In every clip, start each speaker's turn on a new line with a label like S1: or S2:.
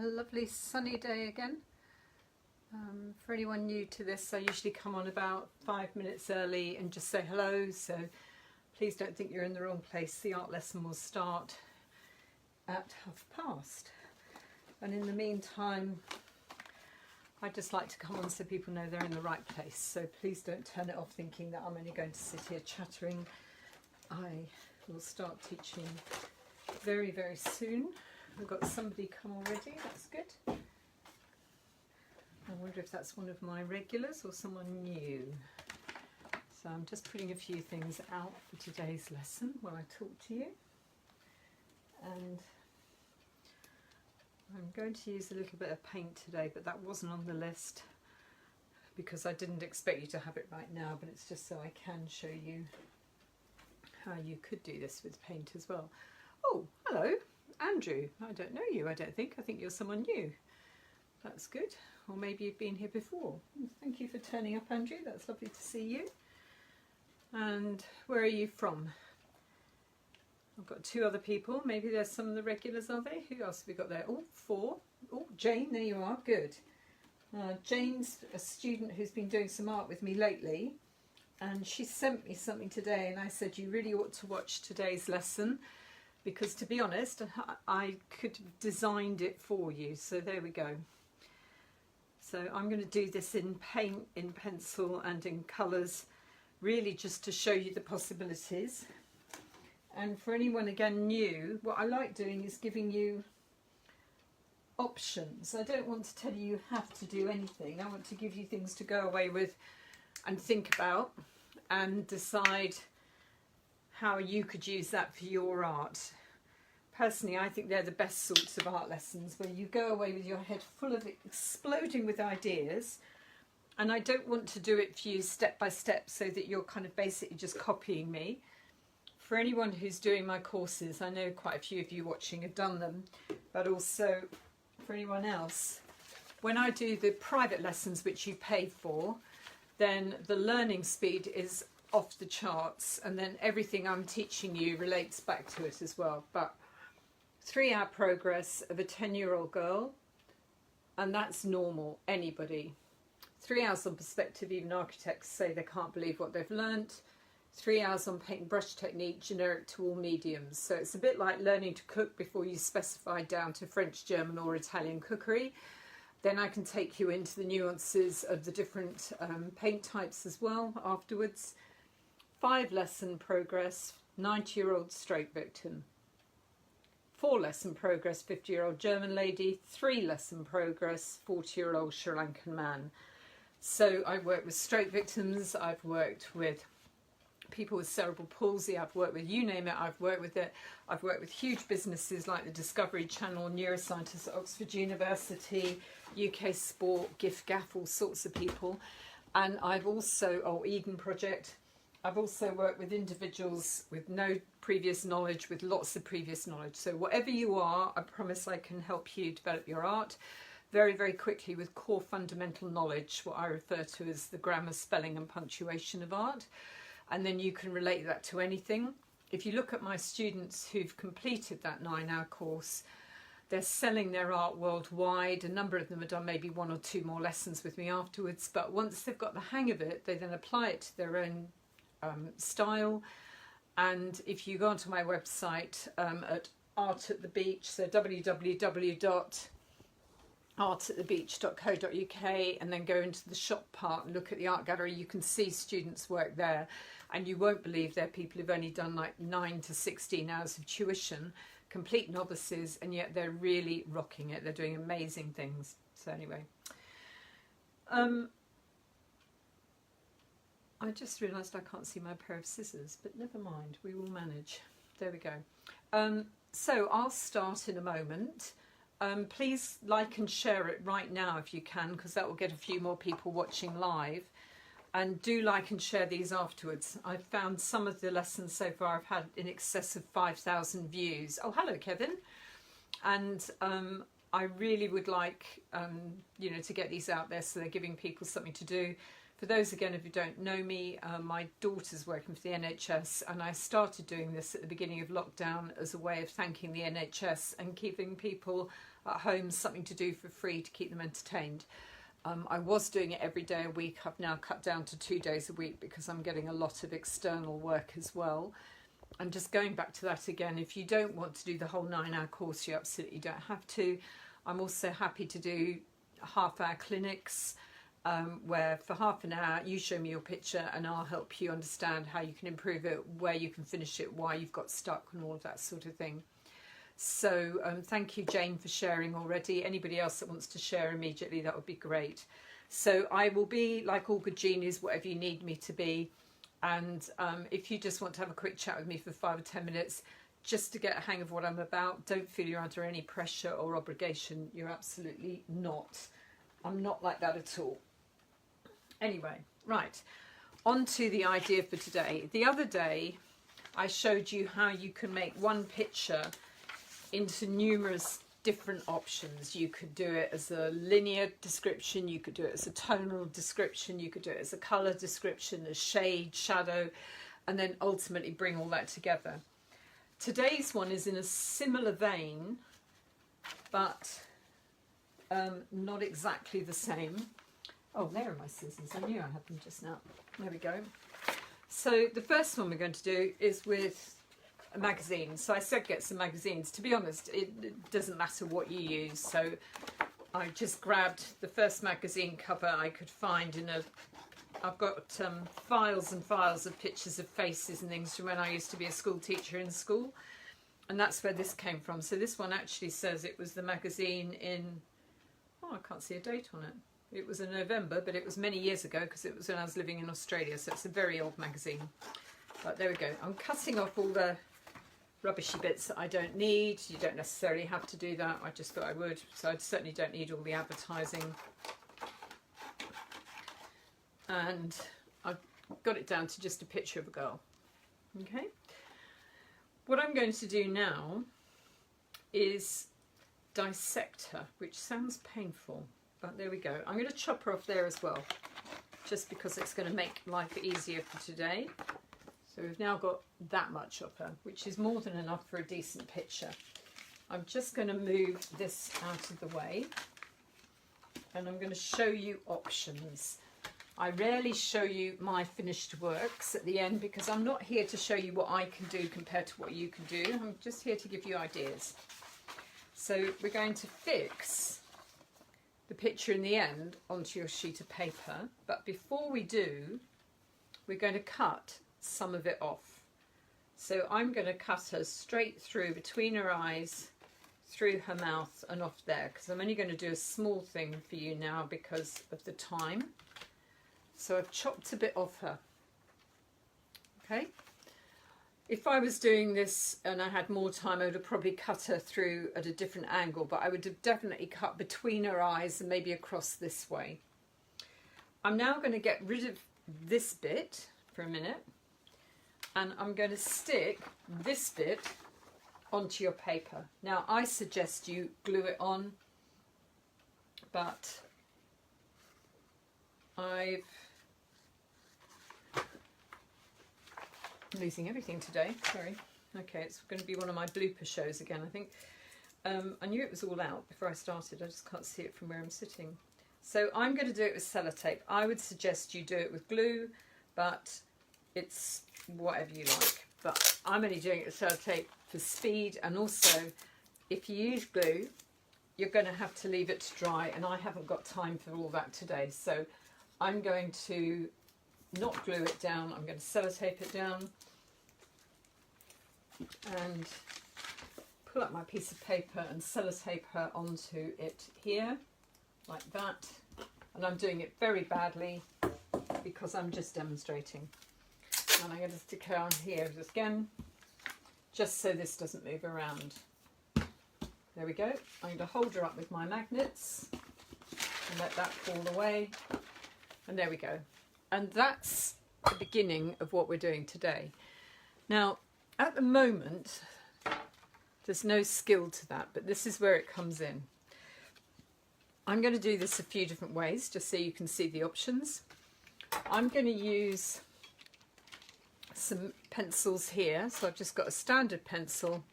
S1: A lovely sunny day again. For anyone new to this, I usually come on about 5 minutes early and just say hello, so please don't think you're in the wrong place. The art lesson will start at past. And in the meantime, I just like to come on so people know they're in the right place. So please don't turn it off thinking that I'm only going to sit here chattering. I will start teaching very, very soon. We've got somebody come already, that's good. I wonder if that's one of my regulars or someone new. So I'm just putting a few things out for today's lesson while I talk to you. And I'm going to use a little bit of paint today, but that wasn't on the list because I didn't expect you to have it right now, but it's just so I can show you how you could do this with paint as well. Oh, hello, Andrew. I don't know you, I don't think. I think you're someone new. That's good. Or maybe you've been here before. Thank you for turning up, Andrew. That's lovely to see you. And where are you from? I've got two other people. Maybe there's some of the regulars, are they? Who else have we got there? Oh, four. Oh, Jane, there you are. Good. Jane's a student who's been doing some art with me lately. And she sent me something today and I said, you really ought to watch today's lesson. Because to be honest, I could have designed it for you. So there we go. So I'm going to do this in paint, in pencil and in colours, really just to show you the possibilities. And for anyone again new, what I like doing is giving you options. I don't want to tell you you have to do anything. I want to give you things to go away with and think about and decide how you could use that for your art. Personally, I think they're the best sorts of art lessons where you go away with your head full of exploding with ideas, and I don't want to do it for you step by step so that you're kind of basically just copying me. For anyone who's doing my courses, I know quite a few of you watching have done them, but also for anyone else, when I do the private lessons which you pay for, then the learning speed is off the charts, and then everything I'm teaching you relates back to it as well. But 3-hour progress of a 10-year-old girl, and that's normal, anybody. 3 hours on perspective, even architects say they can't believe what they've learnt. 3 hours on paint and brush technique, generic to all mediums. So it's a bit like learning to cook before you specify down to French, German or Italian cookery. Then I can take you into the nuances of the different paint types as well afterwards. 5-lesson progress, 90-year-old stroke victim. 4-lesson progress, 50-year-old German lady. 3-lesson progress, 40-year-old Sri Lankan man. So I work with stroke victims, I've worked with people with cerebral palsy, I've worked with you name it, I've worked with it. I've worked with huge businesses like the Discovery Channel, neuroscientists at Oxford University, UK Sport, Gift Gaff, all sorts of people. And I've also, Eden Project, I've also worked with individuals with no previous knowledge, with lots of previous knowledge. So whatever you are, I promise I can help you develop your art very, very quickly with core fundamental knowledge, what I refer to as the grammar, spelling and punctuation of art. And then you can relate that to anything. If you look at my students who've completed that 9-hour course, they're selling their art worldwide. A number of them have done maybe 1 or 2 more lessons with me afterwards. But once they've got the hang of it, they then apply it to their own style. And if you go onto my website at Art at the Beach, so www.artatthebeach.co.uk, and then go into the shop part and look at the art gallery, you can see students' work there. And you won't believe they're people who've only done like 9 to 16 hours of tuition, complete novices, and yet they're really rocking it. They're doing amazing things. So anyway, I just realised I can't see my pair of scissors, but never mind, we will manage. There we go. So I'll start in a moment. Please like and share it right now if you can, because that will get a few more people watching live. And do like and share these afterwards. I've found some of the lessons so far I've had in excess of 5,000 views. Oh, hello, Kevin. And I really would like, you know, to get these out there so they're giving people something to do. For those, again, if you don't know me, my daughter's working for the NHS, and I started doing this at the beginning of lockdown as a way of thanking the NHS and keeping people at home, something to do for free to keep them entertained. I was doing it every day a week. I've now cut down to 2 days a week because I'm getting a lot of external work as well. And just going back to that again, if you don't want to do the whole 9-hour course, you absolutely don't have to. I'm also happy to do half-hour clinics where for half an hour you show me your picture and I'll help you understand how you can improve it, where you can finish it, why you've got stuck and all of that sort of thing. So thank you, Jane, for sharing already. Anybody else that wants to share immediately, that would be great. So I will be like all good genies, whatever you need me to be. And if you just want to have a quick chat with me for 5 or 10 minutes, just to get a hang of what I'm about, don't feel you're under any pressure or obligation. You're absolutely not. I'm not like that at all. Anyway, right, on to the idea for today. The other day, I showed you how you can make one picture into numerous different options. You could do it as a linear description, you could do it as a tonal description, you could do it as a colour description, a shade, shadow, and then ultimately bring all that together. Today's one is in a similar vein, but not exactly the same. Oh, there are my scissors. I knew I had them just now. There we go. So the first one we're going to do is with a magazine. So I said get some magazines. To be honest, it doesn't matter what you use. So I just grabbed the first magazine cover I could find in a... I've got files and files of pictures of faces and things from when I used to be a school teacher in school. And that's where this came from. So this one actually says it was the magazine in... Oh, I can't see a date on it. It was in November, but it was many years ago because it was when I was living in Australia. So it's a very old magazine. But there we go. I'm cutting off all the rubbishy bits that I don't need. You don't necessarily have to do that. I just thought I would. So I certainly don't need all the advertising. And I've got it down to just a picture of a girl. Okay. What I'm going to do now is dissect her, which sounds painful, but there we go. I'm going to chop her off there as well, just because it's going to make life easier for today. So we've now got that much of her, which is more than enough for a decent picture. I'm just going to move this out of the way, and I'm going to show you options. I rarely show you my finished works at the end because I'm not here to show you what I can do compared to what you can do. I'm just here to give you ideas. So we're going to fix the picture in the end onto your sheet of paper. But before we do, we're going to cut some of it off. So I'm going to cut her straight through between her eyes, through her mouth and off there, because I'm only going to do a small thing for you now because of the time. So I've chopped a bit off her. Okay. If I was doing this and I had more time, I would have probably cut her through at a different angle, but I would have definitely cut between her eyes and maybe across this way. I'm now going to get rid of this bit for a minute, and I'm going to stick this bit onto your paper. Now, I suggest you glue it on, but I'm losing everything today, sorry. Okay, it's going to be one of my blooper shows again, I think. I knew it was all out before I started, I just can't see it from where I'm sitting. So I'm going to do it with sellotape. I would suggest you do it with glue, but it's whatever you like. But I'm only doing it with sellotape for speed, and also if you use glue, you're going to have to leave it to dry, and I haven't got time for all that today. So I'm going to not glue it down, I'm going to sellotape it down and pull up my piece of paper and sellotape her onto it here, like that. And I'm doing it very badly because I'm just demonstrating. And I'm going to stick her on here again, just so this doesn't move around. There we go. I'm going to hold her up with my magnets and let that fall away. And there we go. And that's the beginning of what we're doing today. Now, at the moment, there's no skill to that, but this is where it comes in. I'm going to do this a few different ways, just so you can see the options. I'm going to use some pencils here. So I've just got a standard pencil.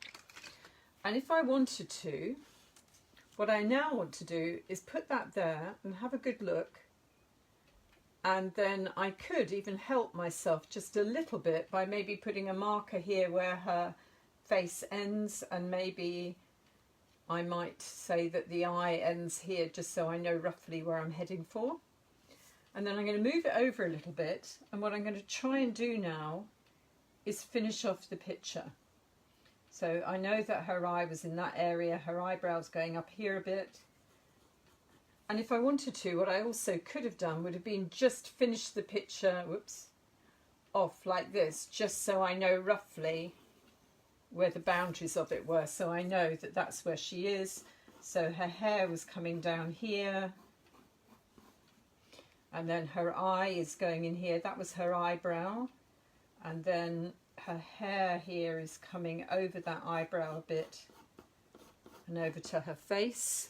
S1: And if I wanted to, What I now want to do is put that there and have a good look. And then I could even help myself just a little bit by maybe putting a marker here where her face ends, and maybe I might say that the eye ends here, just so I know roughly where I'm heading for. And then I'm going to move it over a little bit, and what I'm going to try and do now is finish off the picture. So I know that her eye was in that area, her eyebrow's going up here a bit. And if I wanted to, what I also could have done would have been just finish the picture, whoops, off like this, just so I know roughly where the boundaries of it were, so I know that that's where she is. So her hair was coming down here, and then her eye is going in here. That was her eyebrow, and then her hair here is coming over that eyebrow a bit and over to her face.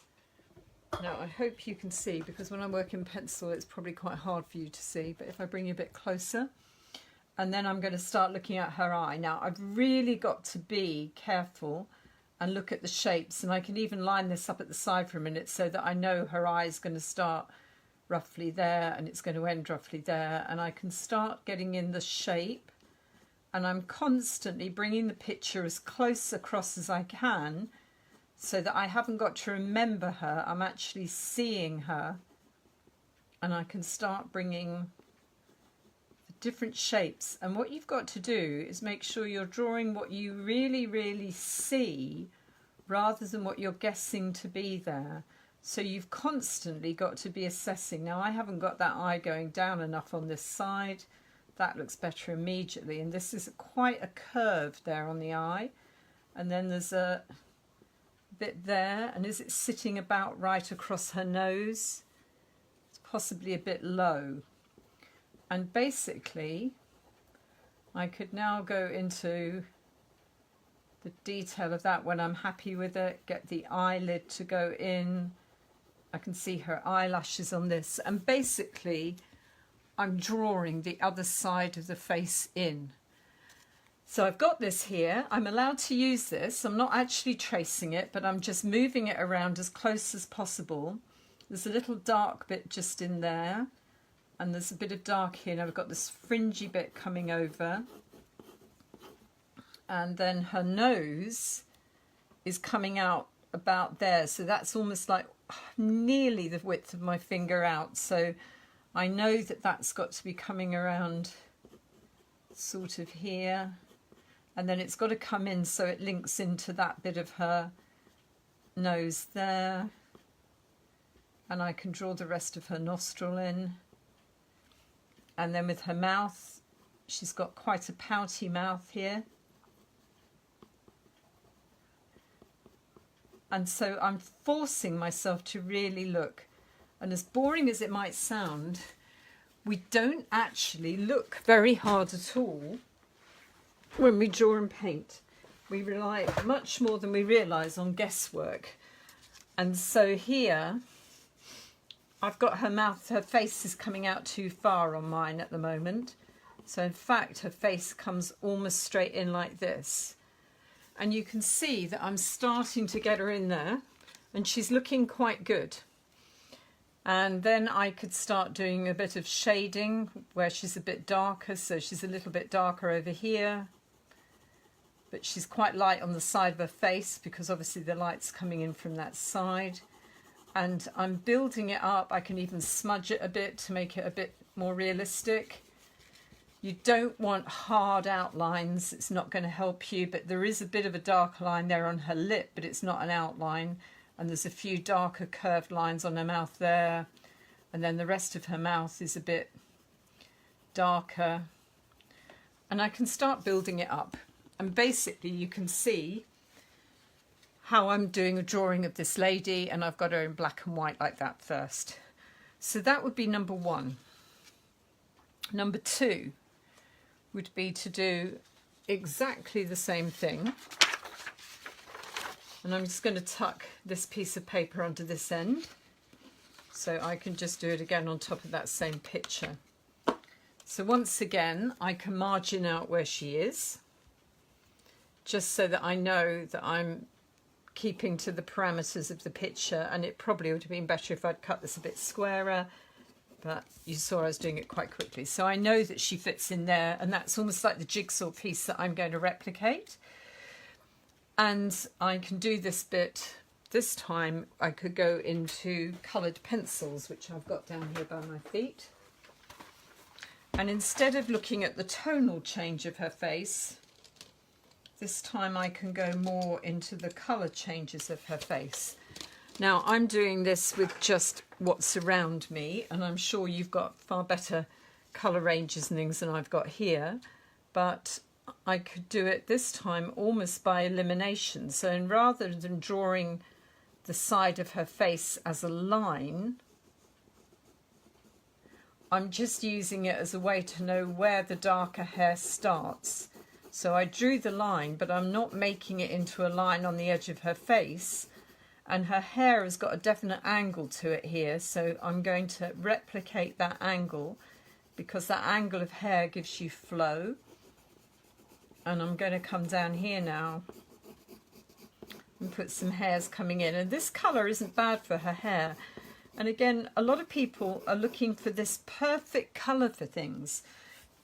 S1: Now I hope you can see, because when I work in pencil it's probably quite hard for you to see, but if I bring you a bit closer, and then I'm going to start looking at her eye. Now I've really got to be careful and look at the shapes, and I can even line this up at the side for a minute so that I know her eye is going to start roughly there and it's going to end roughly there, and I can start getting in the shape, and I'm constantly bringing the picture as close across as I can so that I haven't got to remember her, I'm actually seeing her, and I can start bringing different shapes. And what you've got to do is make sure you're drawing what you really see rather than what you're guessing to be there. So you've constantly got to be assessing. Now I haven't got that eye going down enough on this side. That looks better immediately, and this is quite a curve there on the eye, and then there's a bit there, and is it sitting about right across her nose? It's possibly a bit low. And basically, I could now go into the detail of that when I'm happy with it, get the eyelid to go in. I can see her eyelashes on this. And basically, I'm drawing the other side of the face in. So I've got this here. I'm allowed to use this. I'm not actually tracing it, but I'm just moving it around as close as possible. There's a little dark bit just in there. And there's a bit of dark here. Now we've got this fringy bit coming over. And then her nose is coming out about there. So that's almost like nearly the width of my finger out. So I know that that's got to be coming around sort of here. And then it's got to come in so it links into that bit of her nose there. And I can draw the rest of her nostril in. And then with her mouth, she's got quite a pouty mouth here. And so I'm forcing myself to really look. And as boring as it might sound, we don't actually look very hard at all when we draw and paint. We rely much more than we realise on guesswork. And so here, I've got her mouth, her face is coming out too far on mine at the moment. So in fact, her face comes almost straight in like this. And you can see that I'm starting to get her in there, and she's looking quite good. And then I could start doing a bit of shading where she's a bit darker. So she's a little bit darker over here, but she's quite light on the side of her face because obviously the light's coming in from that side. And I'm building it up. I can even smudge it a bit to make it a bit more realistic. You don't want hard outlines. It's not going to help you, but there is a bit of a dark line there on her lip, but it's not an outline. And there's a few darker curved lines on her mouth there. And then the rest of her mouth is a bit darker. And I can start building it up. And basically you can see how I'm doing a drawing of this lady, and I've got her in black and white like that first. So that would be number one. Number two would be to do exactly the same thing. And I'm just going to tuck this piece of paper under this end so I can just do it again on top of that same picture. So once again, I can margin out where she is, just so that I know that I'm keeping to the parameters of the picture, and it probably would have been better if I'd cut this a bit squarer, but you saw I was doing it quite quickly. So I know that she fits in there, and that's almost like the jigsaw piece that I'm going to replicate. And I can do this bit. This time I could go into coloured pencils, which I've got down here by my feet. And instead of looking at the tonal change of her face, this time I can go more into the colour changes of her face. Now I'm doing this with just what's around me, and I'm sure you've got far better colour ranges and things than I've got here, but I could do it this time almost by elimination. So rather than drawing the side of her face as a line, I'm just using it as a way to know where the darker hair starts. So I drew the line, but I'm not making it into a line on the edge of her face, and her hair has got a definite angle to it here, so I'm going to replicate that angle, because that angle of hair gives you flow. And I'm going to come down here now and put some hairs coming in, and this colour isn't bad for her hair. And again, a lot of people are looking for this perfect colour for things.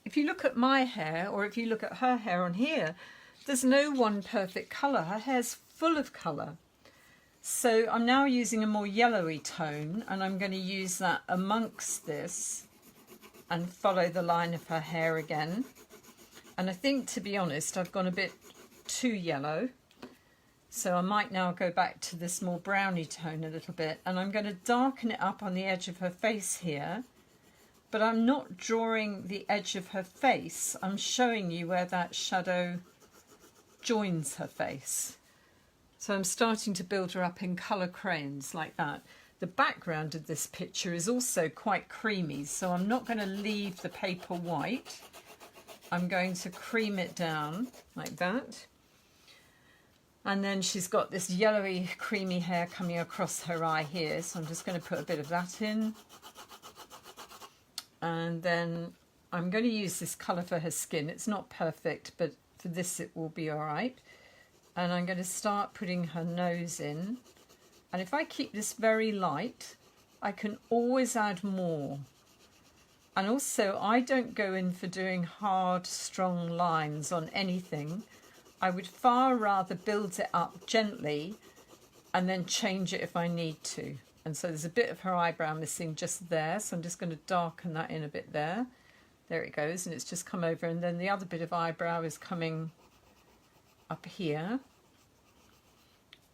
S1: If you look at my hair, or if you look at her hair on here, there's no one perfect colour. Her hair's full of colour. So I'm now using a more yellowy tone, and I'm going to use that amongst this and follow the line of her hair again. And I think, to be honest, I've gone a bit too yellow. So I might now go back to this more browny tone a little bit, and I'm going to darken it up on the edge of her face here, but I'm not drawing the edge of her face. I'm showing you where that shadow joins her face. So I'm starting to build her up in colour crayons like that. The background of this picture is also quite creamy, so I'm not going to leave the paper white. I'm going to cream it down like that. And then she's got this yellowy, creamy hair coming across her eye here. So I'm just going to put a bit of that in. And then I'm going to use this colour for her skin. It's not perfect, but for this it will be all right. And I'm going to start putting her nose in. And if I keep this very light, I can always add more. And also, I don't go in for doing hard, strong lines on anything. I would far rather build it up gently and then change it if I need to. And so there's a bit of her eyebrow missing just there, so I'm just going to darken that in a bit there. There it goes, and it's just come over. And then the other bit of eyebrow is coming up here.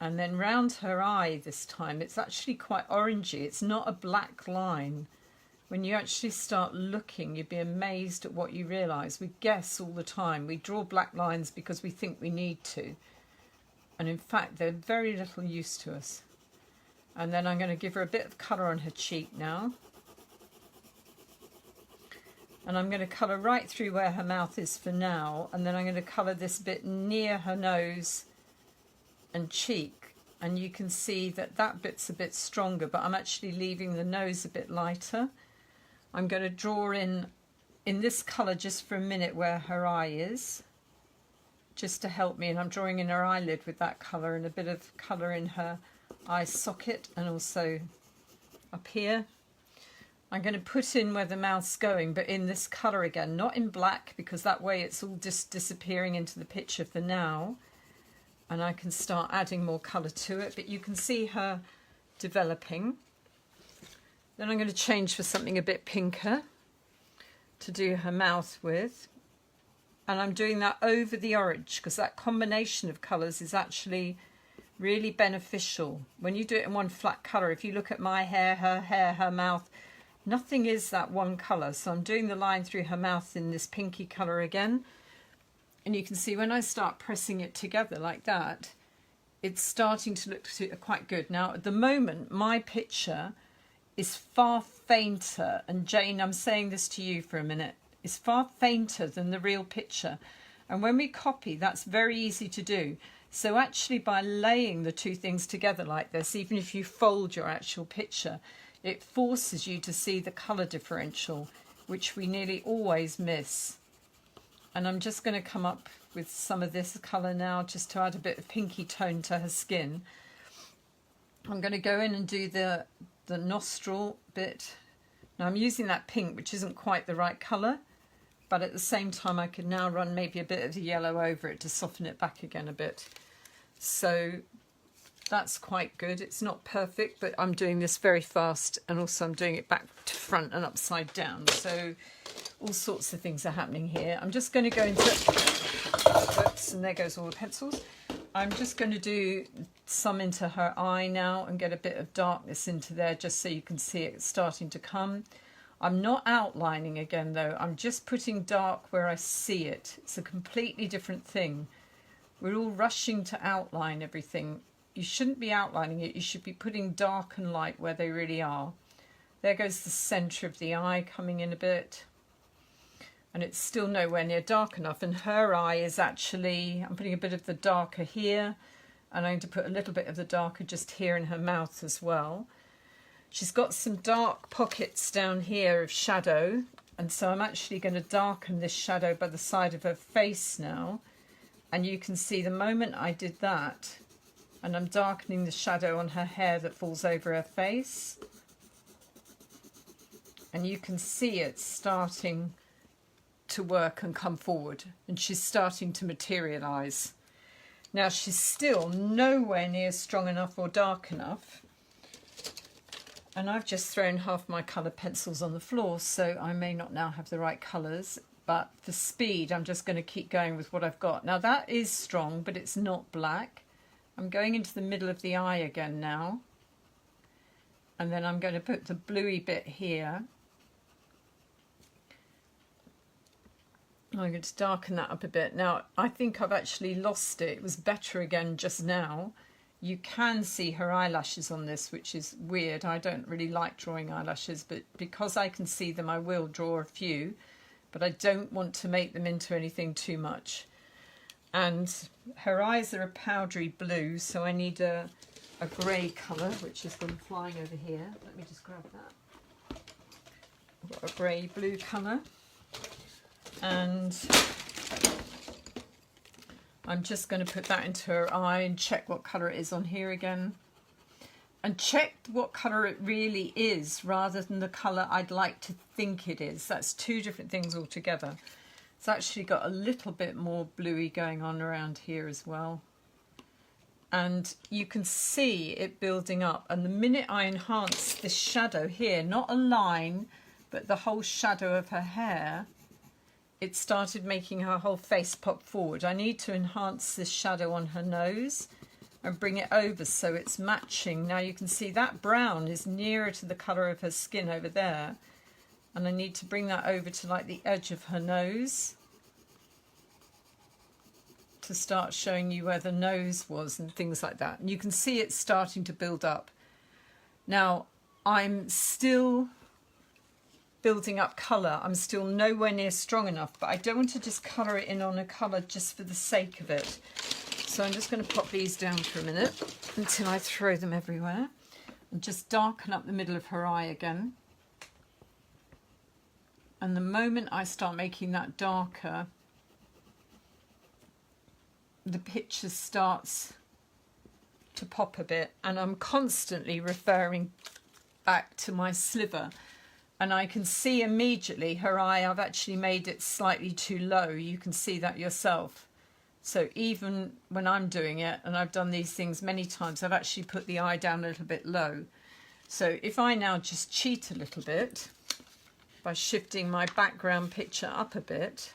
S1: And then round her eye this time, it's actually quite orangey. It's not a black line. When you actually start looking, you'd be amazed at what you realise. We guess all the time. We draw black lines because we think we need to. And in fact, they're very little use to us. And then I'm going to give her a bit of colour on her cheek now. And I'm going to colour right through where her mouth is for now. And then I'm going to colour this bit near her nose and cheek. And you can see that that bit's a bit stronger, but I'm actually leaving the nose a bit lighter. I'm going to draw in this colour just for a minute where her eye is, just to help me. And I'm drawing in her eyelid with that colour, and a bit of colour in her eye socket, and also up here. I'm going to put in where the mouth's going, but in this colour again, not in black, because that way it's all just disappearing into the picture for now. And I can start adding more colour to it, but you can see her developing. Then I'm going to change for something a bit pinker to do her mouth with. And I'm doing that over the orange, because that combination of colours is actually really beneficial. When you do it in one flat colour, if you look at my hair, her mouth, nothing is that one colour. So I'm doing the line through her mouth in this pinky colour again. And you can see when I start pressing it together like that, it's starting to look quite good. Now, at the moment, my picture is far fainter, and Jane, I'm saying this to you for a minute, is far fainter than the real picture. And when we copy, that's very easy to do. So actually, by laying the two things together like this, even if you fold your actual picture, it forces you to see the colour differential, which we nearly always miss. And I'm just going to come up with some of this colour now, just to add a bit of pinky tone to her skin. I'm going to go in and do the nostril bit. Now I'm using that pink, which isn't quite the right colour, but at the same time I could now run maybe a bit of the yellow over it to soften it back again a bit. So that's quite good. It's not perfect, but I'm doing this very fast, and also I'm doing it back to front and upside down. So all sorts of things are happening here. I'm just going to go into, oops, and there goes all the pencils. I'm just going to do some into her eye now and get a bit of darkness into there, just so you can see it starting to come. I'm not outlining again though, I'm just putting dark where I see it. It's a completely different thing. We're all rushing to outline everything. You shouldn't be outlining it, you should be putting dark and light where they really are. There goes the centre of the eye coming in a bit. And it's still nowhere near dark enough, and her eye is actually, I'm putting a bit of the darker here, and I'm going to put a little bit of the darker just here in her mouth as well. She's got some dark pockets down here of shadow, and so I'm actually going to darken this shadow by the side of her face now. And you can see the moment I did that, and I'm darkening the shadow on her hair that falls over her face. And you can see it starting to work and come forward, and she's starting to materialise. Now she's still nowhere near strong enough or dark enough, and I've just thrown half my colour pencils on the floor, so I may not now have the right colours, but for speed I'm just going to keep going with what I've got. Now that is strong, but it's not black. I'm going into the middle of the eye again now, and then I'm going to put the bluey bit here. I'm going to darken that up a bit. Now, I think I've actually lost it. It was better again just now. You can see her eyelashes on this, which is weird. I don't really like drawing eyelashes, but because I can see them, I will draw a few. But I don't want to make them into anything too much. And her eyes are a powdery blue, so I need a grey colour, which has gone flying over here. Let me just grab that. I've got a grey-blue colour. And I'm just going to put that into her eye and check what colour it is on here again. And check what colour it really is rather than the colour I'd like to think it is. That's two different things altogether. It's actually got a little bit more bluey going on around here as well. And you can see it building up. And the minute I enhance this shadow here, not a line, but the whole shadow of her hair, it started making her whole face pop forward. I need to enhance this shadow on her nose and bring it over so it's matching. Now you can see that brown is nearer to the colour of her skin over there. And I need to bring that over to like the edge of her nose to start showing you where the nose was and things like that. And you can see it's starting to build up. Now I'm still building up colour. I'm still nowhere near strong enough, but I don't want to just colour it in on a colour just for the sake of it. So I'm just going to pop these down for a minute until I throw them everywhere and just darken up the middle of her eye again. And the moment I start making that darker, the picture starts to pop a bit, and I'm constantly referring back to my sliver. And I can see immediately her eye, I've actually made it slightly too low. You can see that yourself. So even when I'm doing it, and I've done these things many times, I've actually put the eye down a little bit low. So if I now just cheat a little bit by shifting my background picture up a bit,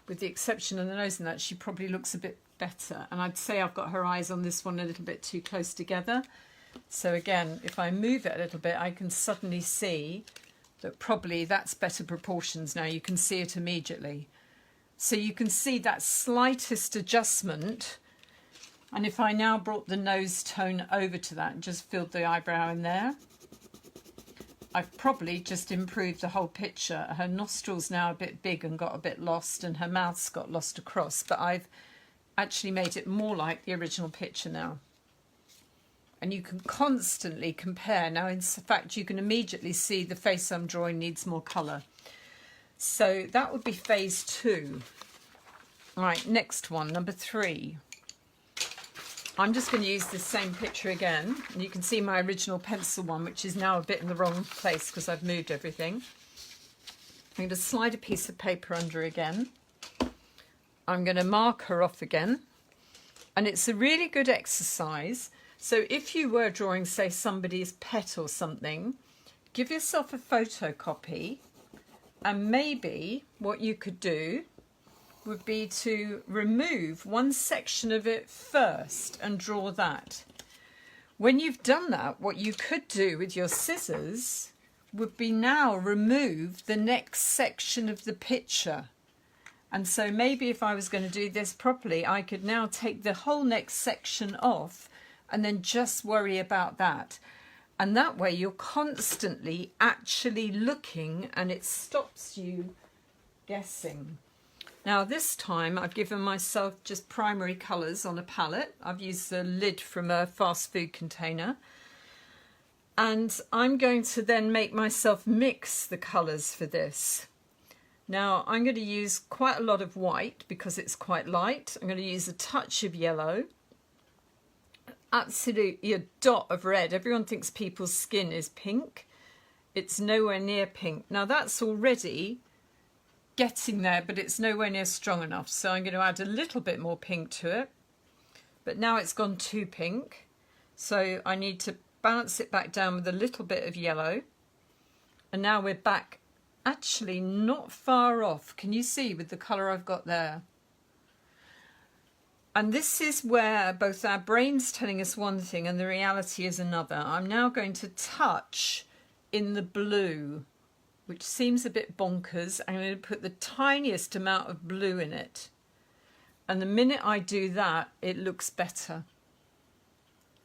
S1: with the exception of the nose and that, she probably looks a bit better. And I'd say I've got her eyes on this one a little bit too close together. So again, if I move it a little bit, I can suddenly see that probably that's better proportions now. You can see it immediately. So you can see that slightest adjustment. And if I now brought the nose tone over to that and just filled the eyebrow in there, I've probably just improved the whole picture. Her nostrils now a bit big and got a bit lost, and her mouth's got lost across, but I've actually made it more like the original picture now. And you can constantly compare. Now, in fact, you can immediately see the face I'm drawing needs more colour. So that would be phase 2. Right, next one, number 3. I'm just going to use this same picture again. And you can see my original pencil one, which is now a bit in the wrong place because I've moved everything. I'm going to slide a piece of paper under again. I'm going to mark her off again. And it's a really good exercise. So if you were drawing, say, somebody's pet or something, give yourself a photocopy. And maybe what you could do would be to remove one section of it first and draw that. When you've done that, what you could do with your scissors would be now remove the next section of the picture. And so maybe if I was going to do this properly, I could now take the whole next section off and then just worry about that. And that way you're constantly actually looking and it stops you guessing. Now this time I've given myself just primary colours on a palette. I've used the lid from a fast food container. And I'm going to then make myself mix the colours for this. Now I'm going to use quite a lot of white because it's quite light. I'm going to use a touch of yellow. Absolutely a dot of red. Everyone thinks people's skin is pink. It's nowhere near pink. Now that's already getting there, but it's nowhere near strong enough. So I'm going to add a little bit more pink to it. But now it's gone too pink. So I need to balance it back down with a little bit of yellow. And now we're back actually not far off. Can you see with the colour I've got there? And this is where both our brain's telling us one thing and the reality is another. I'm now going to touch in the blue, which seems a bit bonkers. I'm going to put the tiniest amount of blue in it. And the minute I do that, it looks better.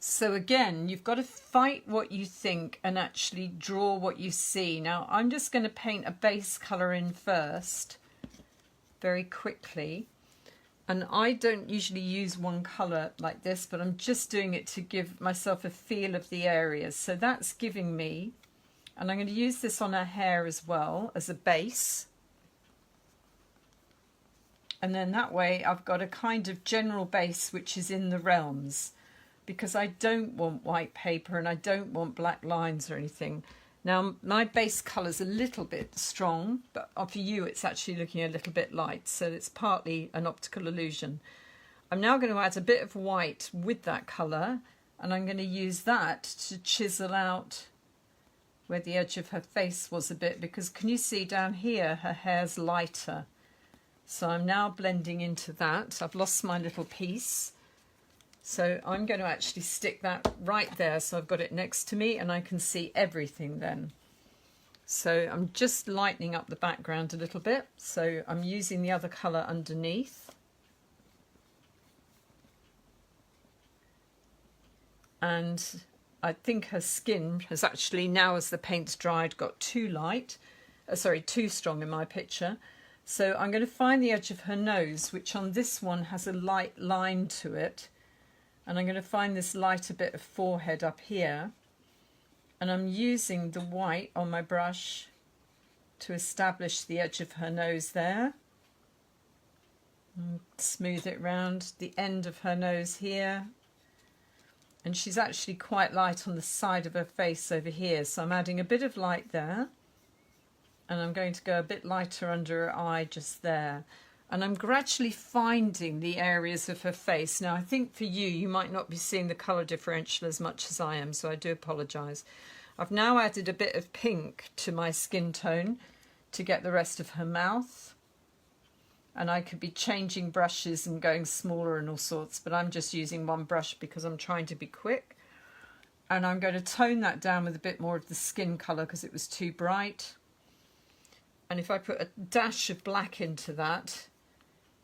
S1: So again, you've got to fight what you think and actually draw what you see. Now, I'm just going to paint a base colour in first, very quickly. And I don't usually use one colour like this, but I'm just doing it to give myself a feel of the areas. So that's giving me, and I'm going to use this on her hair as well as a base. And then that way I've got a kind of general base which is in the realms, because I don't want white paper and I don't want black lines or anything. Now my base colour's a little bit strong, but for you it's actually looking a little bit light, so it's partly an optical illusion. I'm now going to add a bit of white with that colour, and I'm going to use that to chisel out where the edge of her face was a bit, because can you see down here her hair's lighter. So I'm now blending into that. I've lost my little piece. So I'm going to actually stick that right there, so I've got it next to me and I can see everything then. So I'm just lightening up the background a little bit. So I'm using the other colour underneath. And I think her skin has actually, now as the paint's dried, got too light. Too strong in my picture. So I'm going to find the edge of her nose, which on this one has a light line to it. And I'm going to find this lighter bit of forehead up here. And I'm using the white on my brush to establish the edge of her nose there. And smooth it round the end of her nose here. And she's actually quite light on the side of her face over here. So I'm adding a bit of light there. And I'm going to go a bit lighter under her eye just there. And I'm gradually finding the areas of her face. Now, I think for you, you might not be seeing the colour differential as much as I am, so I do apologise. I've now added a bit of pink to my skin tone to get the rest of her mouth. And I could be changing brushes and going smaller and all sorts, but I'm just using one brush because I'm trying to be quick. And I'm going to tone that down with a bit more of the skin colour because it was too bright. And if I put a dash of black into that,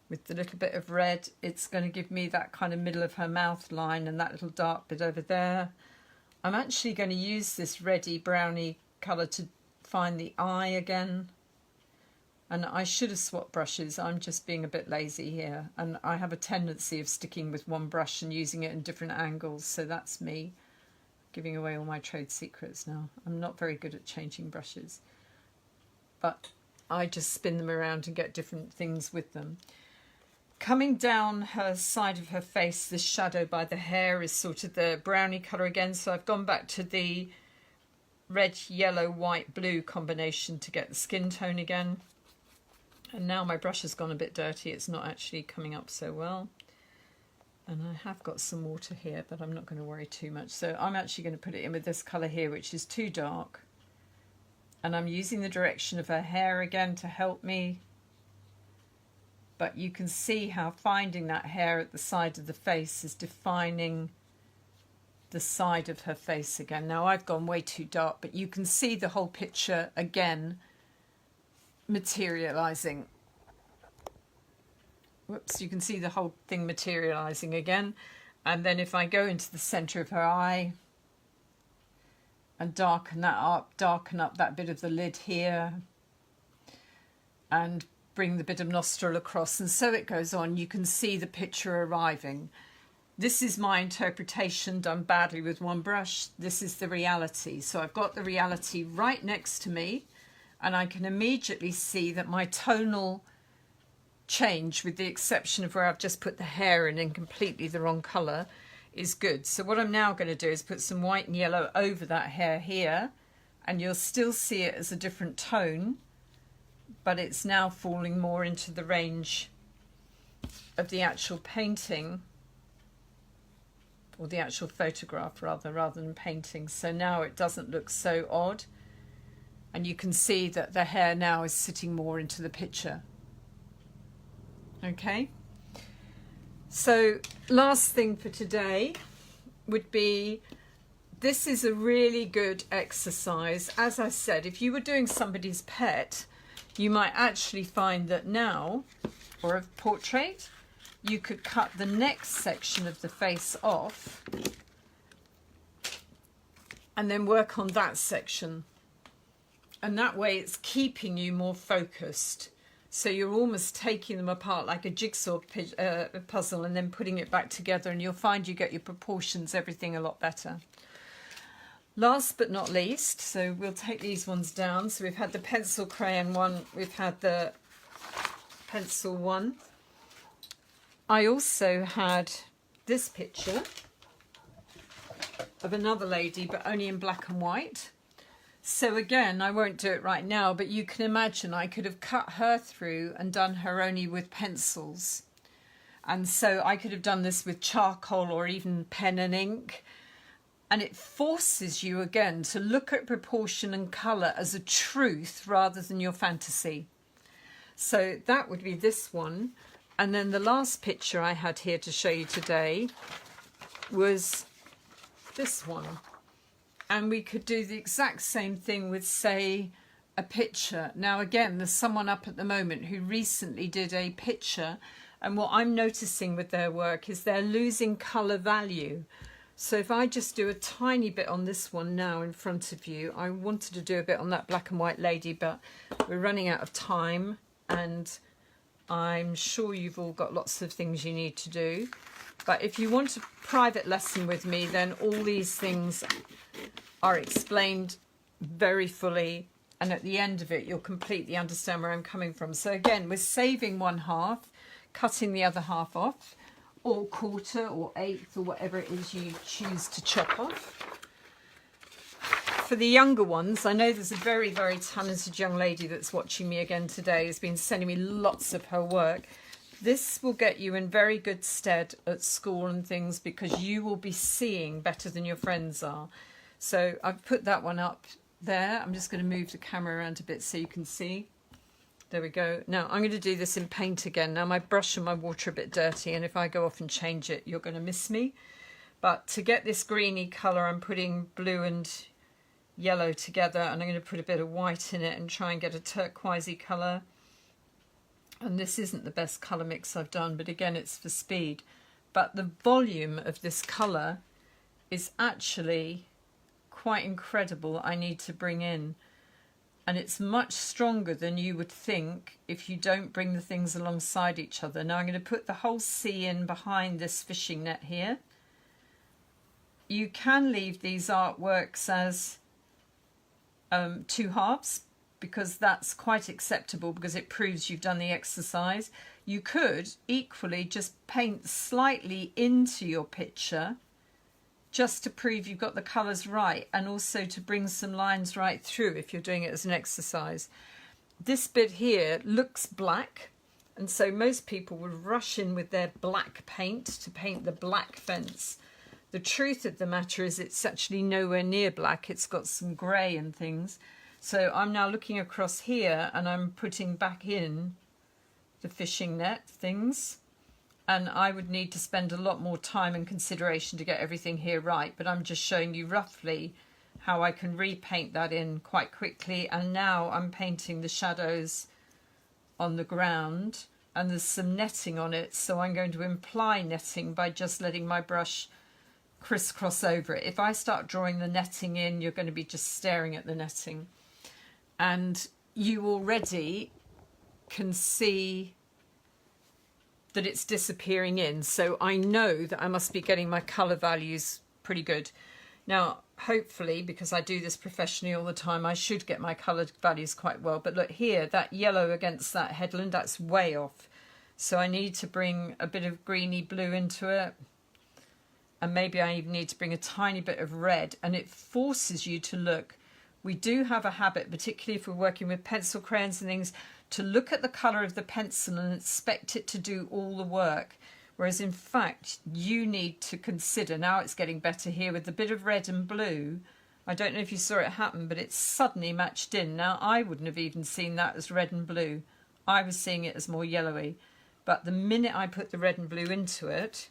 S1: with the little bit of red, it's going to give me that kind of middle of her mouth line and that little dark bit over there. I'm actually going to use this reddy browny colour to find the eye again. And I should have swapped brushes. I'm just being a bit lazy here. And I have a tendency of sticking with one brush and using it in different angles. So that's me giving away all my trade secrets now. I'm not very good at changing brushes. But I just spin them around and get different things with them. coming down her side of her face, this shadow by the hair is sort of the browny colour again. So I've gone back to the red, yellow, white, blue combination to get the skin tone again. And now my brush has gone a bit dirty. It's not actually coming up so well. And I have got some water here, but I'm not going to worry too much. So I'm actually going to put it in with this colour here, which is too dark. And I'm using the direction of her hair again to help me. But you can see how finding that hair at the side of the face is defining the side of her face again. Now I've gone way too dark, but you can see the whole picture again materializing. Whoops, you can see the whole thing materializing again. And then if I go into the center of her eye and darken up that bit of the lid here and bring the bit of nostril across, and so it goes on, you can see the picture arriving. This is my interpretation done badly with one brush. This is the reality. So I've got the reality right next to me, and I can immediately see that my tonal change, with the exception of where I've just put the hair in completely the wrong colour, is good. So what I'm now going to do is put some white and yellow over that hair here, and you'll still see it as a different tone, but it's now falling more into the range of the actual painting, or the actual photograph rather than painting. So now it doesn't look so odd, and you can see that the hair now is sitting more into the picture. Okay, so last thing for today would be, this is a really good exercise. As I said, if you were doing somebody's pet, you might actually find that now, or a portrait, you could cut the next section of the face off and then work on that section. And that way it's keeping you more focused. So you're almost taking them apart like a jigsaw puzzle and then putting it back together, and you'll find you get your proportions, everything a lot better. Last but not least, so we'll take these ones down. So we've had the pencil crayon one, we've had the pencil one. I also had this picture of another lady, but only in black and white. So again, I won't do it right now, but you can imagine I could have cut her through and done her only with pencils. And so I could have done this with charcoal or even pen and ink. And it forces you again to look at proportion and colour as a truth rather than your fantasy. So that would be this one. And then the last picture I had here to show you today was this one. And we could do the exact same thing with, say, a picture. Now, again, there's someone up at the moment who recently did a picture. And what I'm noticing with their work is they're losing colour value. So if I just do a tiny bit on this one now in front of you, I wanted to do a bit on that black and white lady, but we're running out of time. And I'm sure you've all got lots of things you need to do. But if you want a private lesson with me, then all these things are explained very fully, and at the end of it you'll completely understand where I'm coming from. So again, we're saving one half, cutting the other half off, or quarter or eighth or whatever it is you choose to chop off. For the younger ones, I know there's a very, very talented young lady that's watching me again today, has been sending me lots of her work. This will get you in very good stead at school and things, because you will be seeing better than your friends are. So I've put that one up there. I'm just going to move the camera around a bit so you can see. There we go. Now I'm going to do this in paint again. Now my brush and my water are a bit dirty, and if I go off and change it, you're going to miss me. But to get this greeny colour, I'm putting blue and yellow together, and I'm going to put a bit of white in it and try and get a turquoisey colour. And this isn't the best colour mix I've done, but again, it's for speed. But the volume of this colour is actually quite incredible. I need to bring in, and it's much stronger than you would think if you don't bring the things alongside each other. Now I'm going to put the whole sea in behind this fishing net here. You can leave these artworks as two halves, because that's quite acceptable, because it proves you've done the exercise. You could equally just paint slightly into your picture just to prove you've got the colours right, and also to bring some lines right through if you're doing it as an exercise. This bit here looks black, and so most people would rush in with their black paint to paint the black fence. The truth of the matter is it's actually nowhere near black. It's got some grey and things. So I'm now looking across here and I'm putting back in the fishing net things. And I would need to spend a lot more time and consideration to get everything here right. But I'm just showing you roughly how I can repaint that in quite quickly. And now I'm painting the shadows on the ground. And there's some netting on it. So I'm going to imply netting by just letting my brush crisscross over it. If I start drawing the netting in, you're going to be just staring at the netting. And you already can see that it's disappearing in, so I know that I must be getting my colour values pretty good. Now hopefully, because I do this professionally all the time, I should get my colour values quite well, but look here, that yellow against that headland, that's way off, so I need to bring a bit of greeny blue into it, and maybe I even need to bring a tiny bit of red, and it forces you to look. We do have a habit, particularly if we're working with pencil crayons and things, to look at the colour of the pencil and expect it to do all the work. Whereas in fact, you need to consider, now it's getting better here with the bit of red and blue. I don't know if you saw it happen, but it's suddenly matched in. Now I wouldn't have even seen that as red and blue. I was seeing it as more yellowy. But the minute I put the red and blue into it,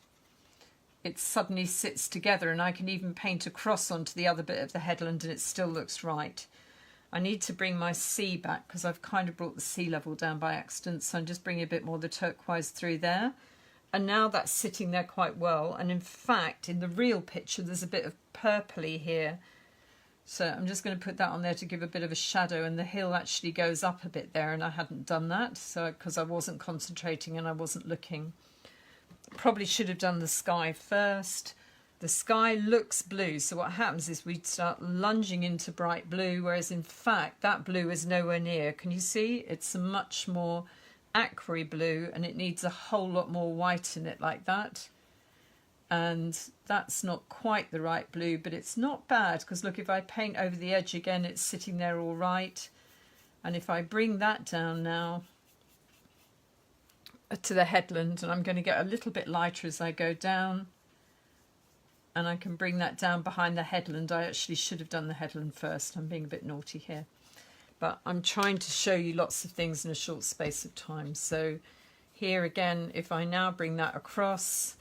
S1: it suddenly sits together, and I can even paint across onto the other bit of the headland and it still looks right. I need to bring my sea back because I've kind of brought the sea level down by accident, so I'm just bringing a bit more of the turquoise through there. And now that's sitting there quite well, and in fact in the real picture there's a bit of purpley here, so I'm just going to put that on there to give a bit of a shadow, and the hill actually goes up a bit there, and I hadn't done that so because I wasn't concentrating and I wasn't looking. Probably should have done the sky first. The sky looks blue, so what happens is we start lunging into bright blue, whereas in fact that blue is nowhere near. Can you see? It's a much more aqua blue, and it needs a whole lot more white in it like that. And that's not quite the right blue, but it's not bad, because look, if I paint over the edge again, it's sitting there all right. And if I bring that down now to the headland, and I'm going to get a little bit lighter as I go down, and I can bring that down behind the headland. I actually should have done the headland first. I'm being a bit naughty here. But I'm trying to show you lots of things in a short space of time. So here again, if I now bring that across,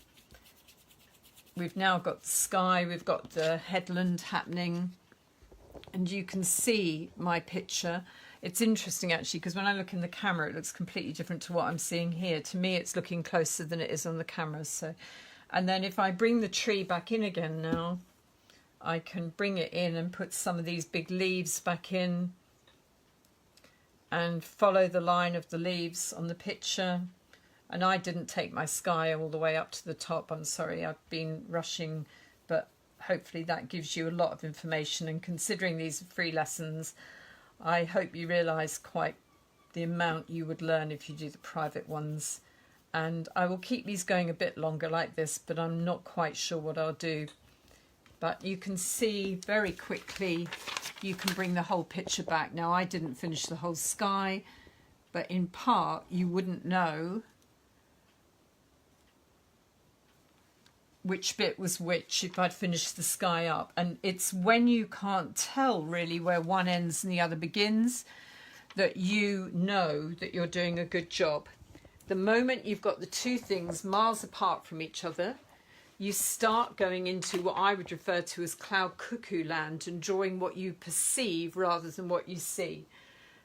S1: we've now got the sky, we've got the headland happening, and you can see my picture. It's interesting actually, because when I look in the camera, it looks completely different to what I'm seeing here. To me, it's looking closer than it is on the camera. So. And then if I bring the tree back in again now, I can bring it in and put some of these big leaves back in and follow the line of the leaves on the picture. And I didn't take my sky all the way up to the top. I'm sorry, I've been rushing, but hopefully that gives you a lot of information. And considering these are free lessons, I hope you realise quite the amount you would learn if you do the private ones. And I will keep these going a bit longer like this, but I'm not quite sure what I'll do. But you can see very quickly, you can bring the whole picture back. Now, I didn't finish the whole sky, but in part, you wouldn't know which bit was which if I'd finished the sky up. And it's when you can't tell really where one ends and the other begins that you know that you're doing a good job. The moment you've got the two things miles apart from each other, you start going into what I would refer to as cloud cuckoo land and drawing what you perceive rather than what you see.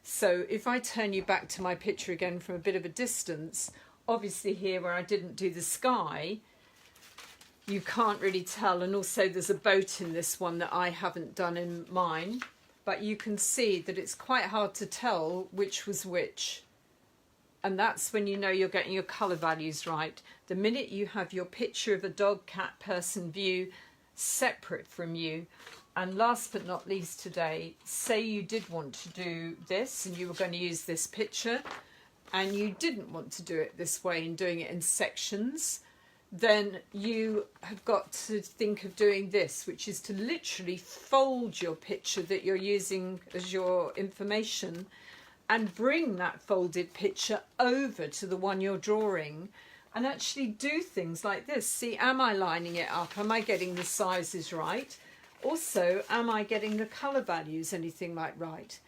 S1: So if I turn you back to my picture again from a bit of a distance, obviously here where I didn't do the sky, you can't really tell. And also there's a boat in this one that I haven't done in mine, but you can see that it's quite hard to tell which was which. And that's when you know you're getting your colour values right. The minute you have your picture of a dog, cat, person view separate from you. And last but not least today, say you did want to do this and you were going to use this picture, and you didn't want to do it this way and doing it in sections, then you have got to think of doing this, which is to literally fold your picture that you're using as your information and bring that folded picture over to the one you're drawing and actually do things like this. See, am I lining it up? Am I getting the sizes right? Also, am I getting the colour values anything like right?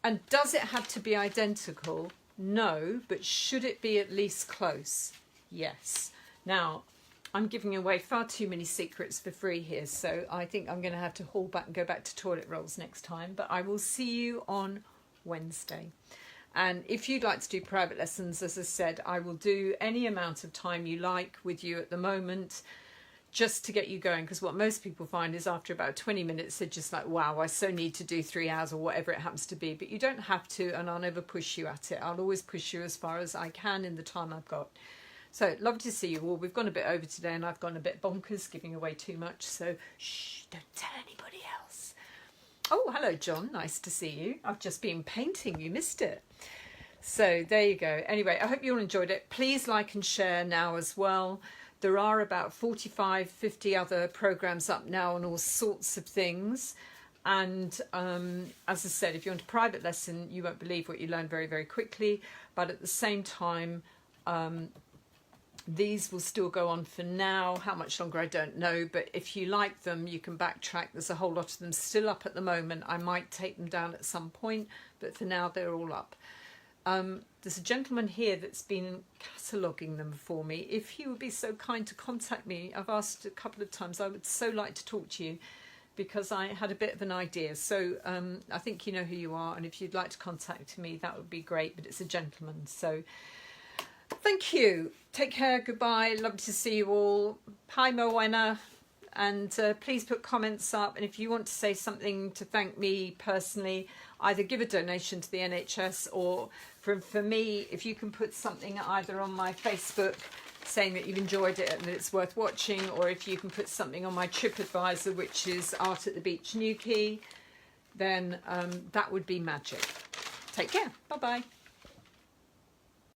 S1: And does it have to be identical? No, but should it be at least close? Yes. Now, I'm giving away far too many secrets for free here, so I think I'm going to have to haul back and go back to toilet rolls next time. But I will see you on Wednesday. And if you'd like to do private lessons, as I said, I will do any amount of time you like with you at the moment, just to get you going, because what most people find is after about 20 minutes they're just like, wow, I so need to do 3 hours or whatever it happens to be. But you don't have to, and I'll never push you at it. I'll always push you as far as I can in the time I've got. So lovely to see you all. We've gone a bit over today and I've gone a bit bonkers, giving away too much, so shh, don't tell anybody else. Oh, hello John, nice to see you. I've just been painting, you missed it. So there you go. Anyway, I hope you all enjoyed it. Please like and share now as well. There are about 45, 50 other programs up now on all sorts of things. And as I said, if you want a private lesson, you won't believe what you learn very, very quickly. But at the same time, these will still go on for now. How much longer, I don't know. But if you like them, you can backtrack. There's a whole lot of them still up at the moment. I might take them down at some point, but for now, they're all up. There's a gentleman here that's been cataloguing them for me. If he would be so kind to contact me, I've asked a couple of times, I would so like to talk to you because I had a bit of an idea. So I think you know who you are, and if you'd like to contact me, that would be great, but it's a gentleman. So thank you. Take care. Goodbye. Lovely to see you all. Hi, Moana. And please put comments up. And if you want to say something to thank me personally, either give a donation to the NHS or for me, if you can put something either on my Facebook saying that you've enjoyed it and that it's worth watching, or if you can put something on my TripAdvisor, which is Art at the Beach Newquay, then that would be magic. Take care. Bye-bye.